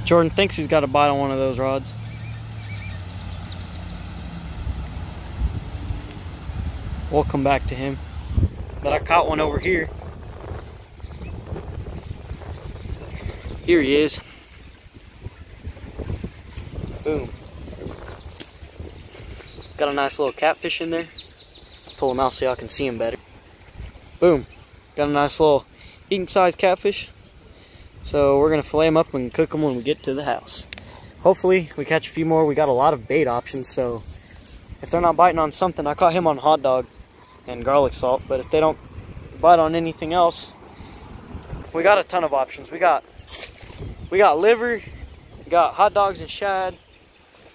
Jordan thinks he's got a bite on one of those rods. We'll come back to him. But I caught one over here. Here he is. Boom. Got a nice little catfish in there. Pull him out so y'all can see him better. Boom. Got a nice little eating size catfish. So we're gonna fillet them up and cook them when we get to the house. Hopefully we catch a few more. We got a lot of bait options, so if they're not biting on something, I caught him on hot dog and garlic salt, but if they don't bite on anything else, we got a ton of options. We got liver, we got hot dogs and shad.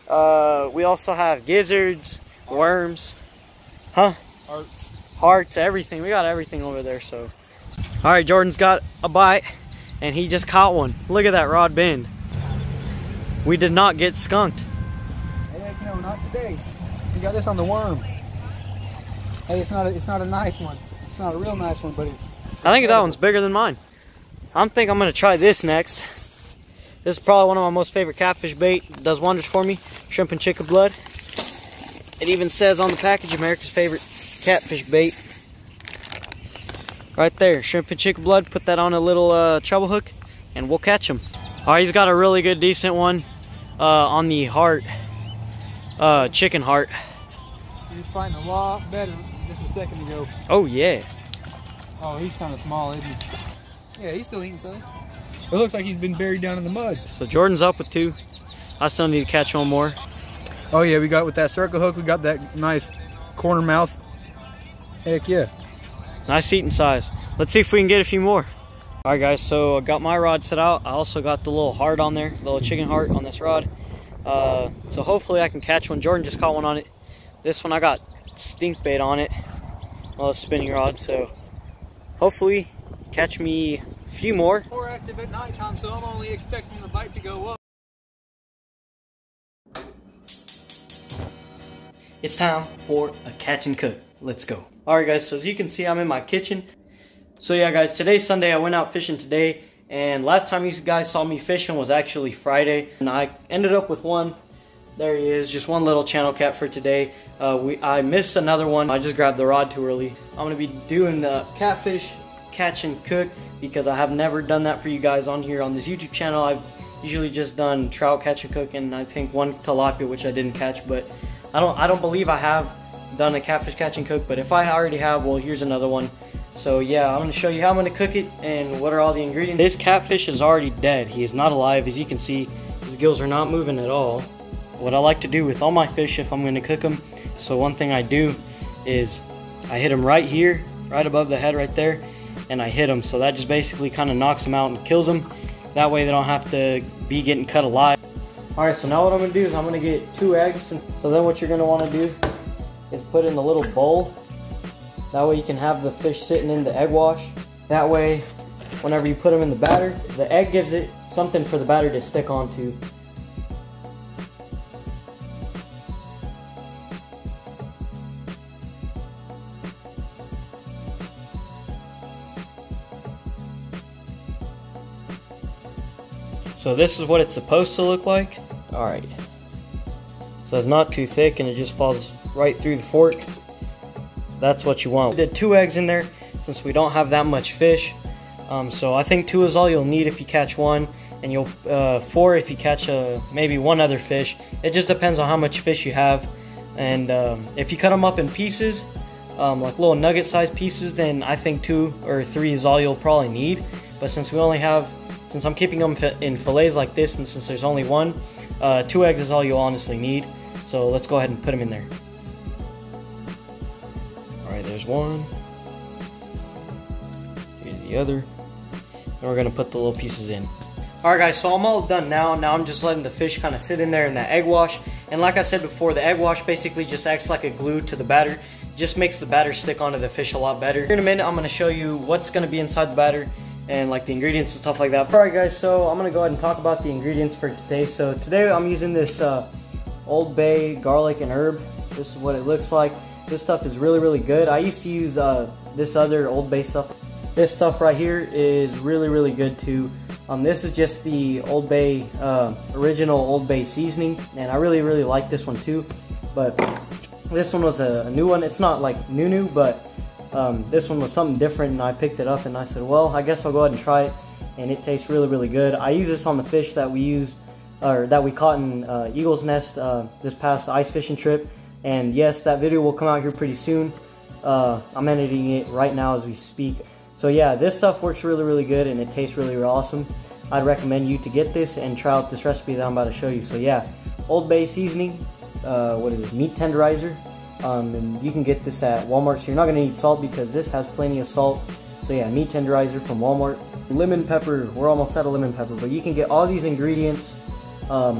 We also have gizzards, worms, hearts, everything. We got everything over there. So, all right, Jordan's got a bite, and he just caught one. Look at that rod bend. We did not get skunked. Heck no, not today. We got this on the worm. Hey, it's not a nice one. It's not a real nice one, but it's. I think that one's bigger than mine. I think I'm gonna try this next. This is probably one of my most favorite catfish bait. It does wonders for me. Shrimp and chicken blood. It even says on the package, America's favorite catfish bait. Right there, shrimp and chicken blood. Put that on a little treble hook, and we'll catch him. All right, he's got a really good, decent one on the heart, chicken heart. He's fighting a lot better just a second ago. Oh yeah. Oh, he's kind of small, isn't he? Yeah, he's still eating some. It looks like he's been buried down in the mud. So Jordan's up with 2. I still need to catch one more. Oh yeah, we got with that circle hook, we got that nice corner mouth. Heck yeah. Nice eating size. Let's see if we can get a few more. All right guys, so I got my rod set out. I also got the little heart on there, the little chicken heart on this rod. So hopefully I can catch one. Jordan just caught one on it. This one I got stink bait on it. A little spinning rod, so hopefully catch me a few more. More active at night time, so I'm only expecting the bite to go up. It's time for a catch and cook. Let's go. All right guys, so as you can see, I'm in my kitchen. So yeah guys, today's Sunday. I went out fishing today, and last time you guys saw me fishing was actually Friday, and I ended up with one. There he is, just one little channel cat for today. I missed another one. I just grabbed the rod too early. I'm gonna be doing the catfish catch and cook because I have never done that for you guys on here on this YouTube channel. I've usually just done trout catch and cook, and I think one tilapia, which I didn't catch, but I don't believe I have done a catfish catch and cook, but if I already have, well, here's another one. So yeah, I'm going to show you how I'm going to cook it and what are all the ingredients. This catfish is already dead. He is not alive. As you can see, his gills are not moving at all. What I like to do with all my fish if I'm going to cook them, so one thing I do is I hit them right here, right above the head right there, and I hit them. So that just basically kind of knocks them out and kills them. That way they don't have to be getting cut alive. Alright, so now what I'm going to do is I'm going to get 2 eggs. So then what you're going to want to do is put in a little bowl. That way you can have the fish sitting in the egg wash. That way, whenever you put them in the batter, the egg gives it something for the batter to stick onto. So this is what it's supposed to look like. Alright. So it's not too thick and it just falls right through the fork. That's what you want. I did 2 eggs in there since we don't have that much fish. So I think 2 is all you'll need if you catch one, and you'll 4 if you catch maybe one other fish. It just depends on how much fish you have. And if you cut them up in pieces, like little nugget sized pieces, then I think 2 or 3 is all you'll probably need. But since I'm keeping them in fillets like this, and since there's only one, 2 eggs is all you'll honestly need. So let's go ahead and put them in there. Alright, there's one. Here's the other. And we're going to put the little pieces in. Alright guys, so I'm all done now. Now I'm just letting the fish kind of sit in there in that egg wash. And like I said before, the egg wash basically just acts like a glue to the batter. Just makes the batter stick onto the fish a lot better. Here in a minute, I'm going to show you what's going to be inside the batter and like the ingredients and stuff like that. Alright guys, so I'm going to go ahead and talk about the ingredients for today. So today I'm using this Old Bay garlic and herb. This is what it looks like. This stuff is really, really good. I used to use this other Old Bay stuff. This stuff right here is really good too. This is just the Old Bay, original Old Bay seasoning, and I really like this one too. But this one was a new one. It's not like new, but this one was something different, and I picked it up and I said, well, I guess I'll go ahead and try it, and it tastes really good. I use this on the fish that we used, or that we caught in Eagle's Nest this past ice fishing trip. And yes, that video will come out here pretty soon. I'm editing it right now as we speak. So yeah, this stuff works really good, and it tastes really awesome. I'd recommend you to get this and try out this recipe that I'm about to show you. So yeah, Old Bay seasoning, what is it, meat tenderizer. And you can get this at Walmart, so you're not going to need salt because this has plenty of salt. So yeah, meat tenderizer from Walmart. Lemon pepper, we're almost out of lemon pepper, but you can get all these ingredients from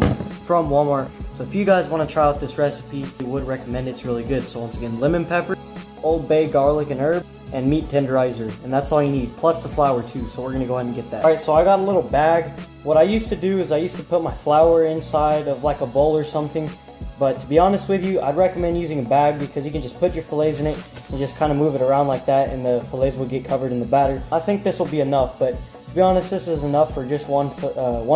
Walmart. So if you guys want to try out this recipe, I would recommend it. It's really good. So once again, lemon pepper, Old Bay garlic and herb, and meat tenderizer, and that's all you need, plus the flour too. So we're gonna go ahead and get that. All right, so I got a little bag. What I used to do is I used to put my flour inside of like a bowl or something, but to be honest with you, I'd recommend using a bag because you can just put your fillets in it and just kind of move it around like that, and the fillets will get covered in the batter. I think this will be enough, but to be honest, this is enough for just one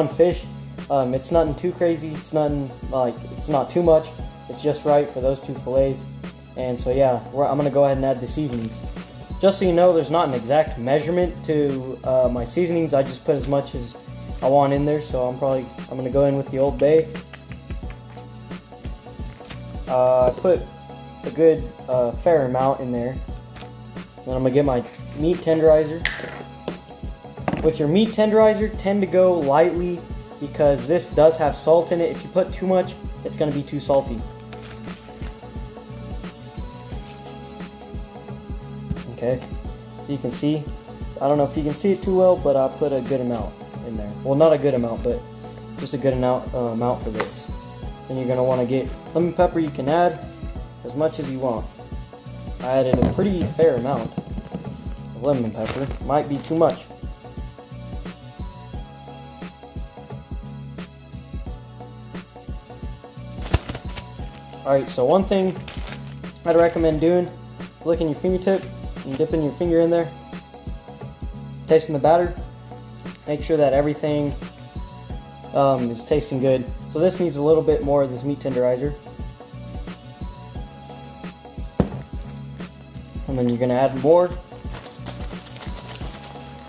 fish. It's nothing too crazy. It's nothing like, it's not too much. It's just right for those 2 fillets. And so yeah, I'm gonna go ahead and add the seasonings. Just so you know, there's not an exact measurement to my seasonings. I just put as much as I want in there. So I'm gonna go in with the Old Bay. I put a good fair amount in there. Then I'm gonna get my meat tenderizer. With your meat tenderizer, tend to go lightly because this does have salt in it. If you put too much, it's gonna be too salty. Okay, so you can see, I don't know if you can see it too well, but I put a good amount in there. Well, not a good amount, but just a good amount for this. Then you're going to want to get lemon pepper. You can add as much as you want. I added a pretty fair amount of lemon pepper. Might be too much. Alright, so one thing I'd recommend doing is licking your fingertip and dipping your finger in there, tasting the batter. Make sure that everything is tasting good. So this needs a little bit more of this meat tenderizer. And then you're going to add more.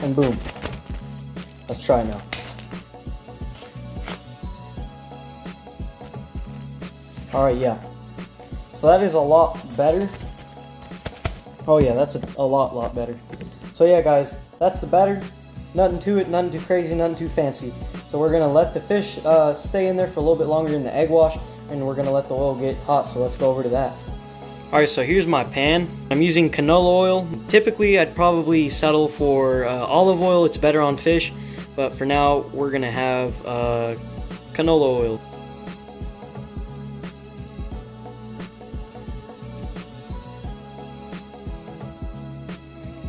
And boom. Let's try now. Alright, yeah. So that is a lot better. Oh yeah, that's a lot better. So yeah guys, that's the batter. Nothing to it, nothing too crazy, nothing too fancy. So we're gonna let the fish stay in there for a little bit longer in the egg wash, and we're gonna let the oil get hot, so let's go over to that. Alright, so here's my pan. I'm using canola oil. Typically I'd probably settle for olive oil, it's better on fish, but for now we're gonna have canola oil.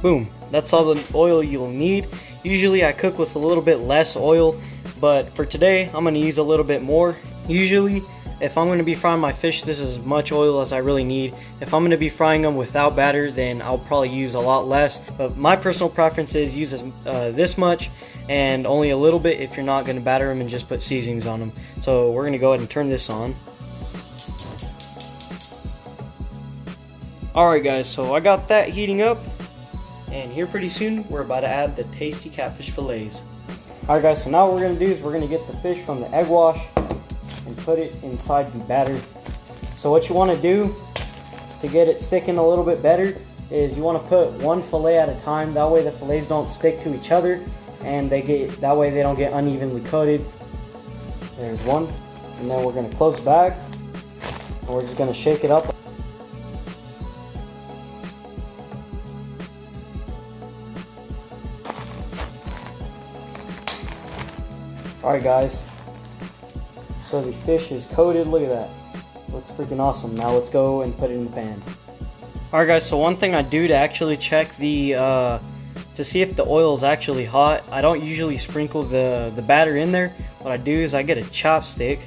Boom, that's all the oil you'll need. Usually I cook with a little bit less oil, but for today I'm going to use a little bit more. Usually if I'm going to be frying my fish, this is as much oil as I really need. If I'm going to be frying them without batter, then I'll probably use a lot less, but my personal preference is use this much and only a little bit if you're not going to batter them and just put seasonings on them. So we're going to go ahead and turn this on. Alright guys, so I got that heating up. And here pretty soon, we're about to add the tasty catfish fillets. Alright guys, so now what we're going to do is we're going to get the fish from the egg wash and put it inside the batter. So what you want to do to get it sticking a little bit better is you want to put one fillet at a time. That way the fillets don't stick to each other, and that way they don't get unevenly coated. There's one. And then we're going to close the bag, and we're just going to shake it up. Alright guys, so the fish is coated, look at that, looks freaking awesome. Now let's go and put it in the pan. Alright guys, so one thing I do to actually check to see if the oil is actually hot, I don't usually sprinkle the batter in there. What I do is I get a chopstick.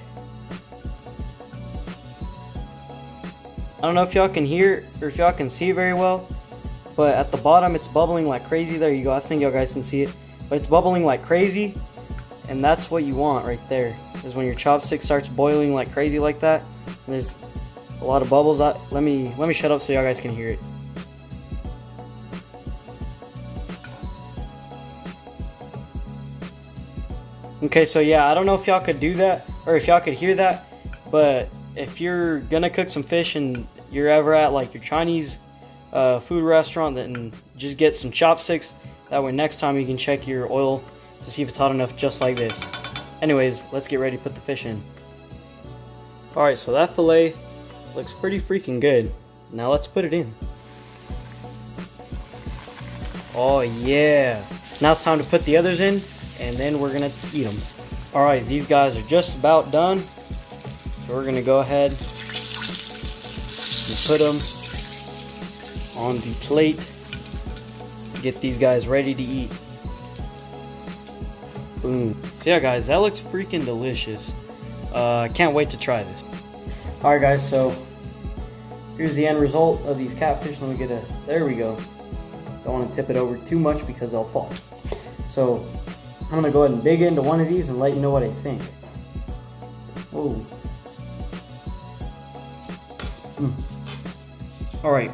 I don't know if y'all can hear or if y'all can see very well, but at the bottom it's bubbling like crazy. There you go. I think you guys can see it, but it's bubbling like crazy, and that's what you want right there, is when your chopstick starts boiling like crazy like that, and there's a lot of bubbles. Let me shut up so y'all guys can hear it. Okay, so yeah, I don't know if y'all could do that, or if y'all could hear that, but if you're gonna cook some fish and you're ever at like your Chinese food restaurant, then just get some chopsticks. That way next time you can check your oil to see if it's hot enough, just like this. Anyways, let's get ready to put the fish in. Alright, so that fillet looks pretty freaking good. Now let's put it in. Oh yeah. Now it's time to put the others in, and then we're gonna eat them. Alright, these guys are just about done. So we're gonna go ahead and put them on the plate to get these guys ready to eat. Boom. So yeah guys, that looks freaking delicious. I can't wait to try this. Alright guys, so here's the end result of these catfish. Let me get a, there we go. Don't want to tip it over too much because they'll fall. So I'm gonna go ahead and dig into one of these and let you know what I think. Oh. Alright,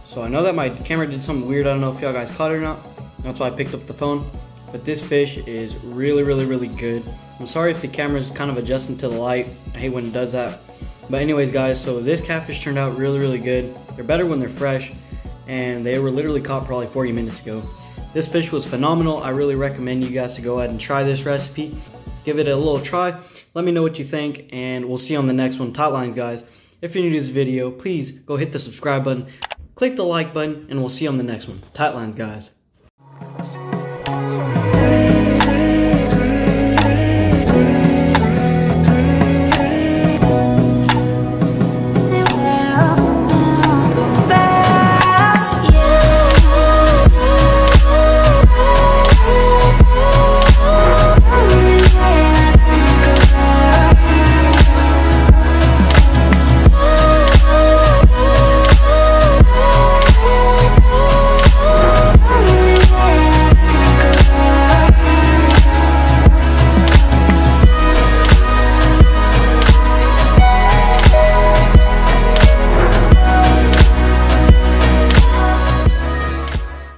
so I know that my camera did something weird. I don't know if y'all guys caught it or not. That's why I picked up the phone. But this fish is really good. I'm sorry if the camera's kind of adjusting to the light. I hate when it does that. But anyways guys, so this catfish turned out really good. They're better when they're fresh, and they were literally caught probably 40 minutes ago. This fish was phenomenal. I really recommend you guys to go ahead and try this recipe. Give it a little try. Let me know what you think, and we'll see you on the next one. Tight lines guys. If you're new to this video, please go hit the subscribe button, click the like button, and we'll see you on the next one. Tight lines guys.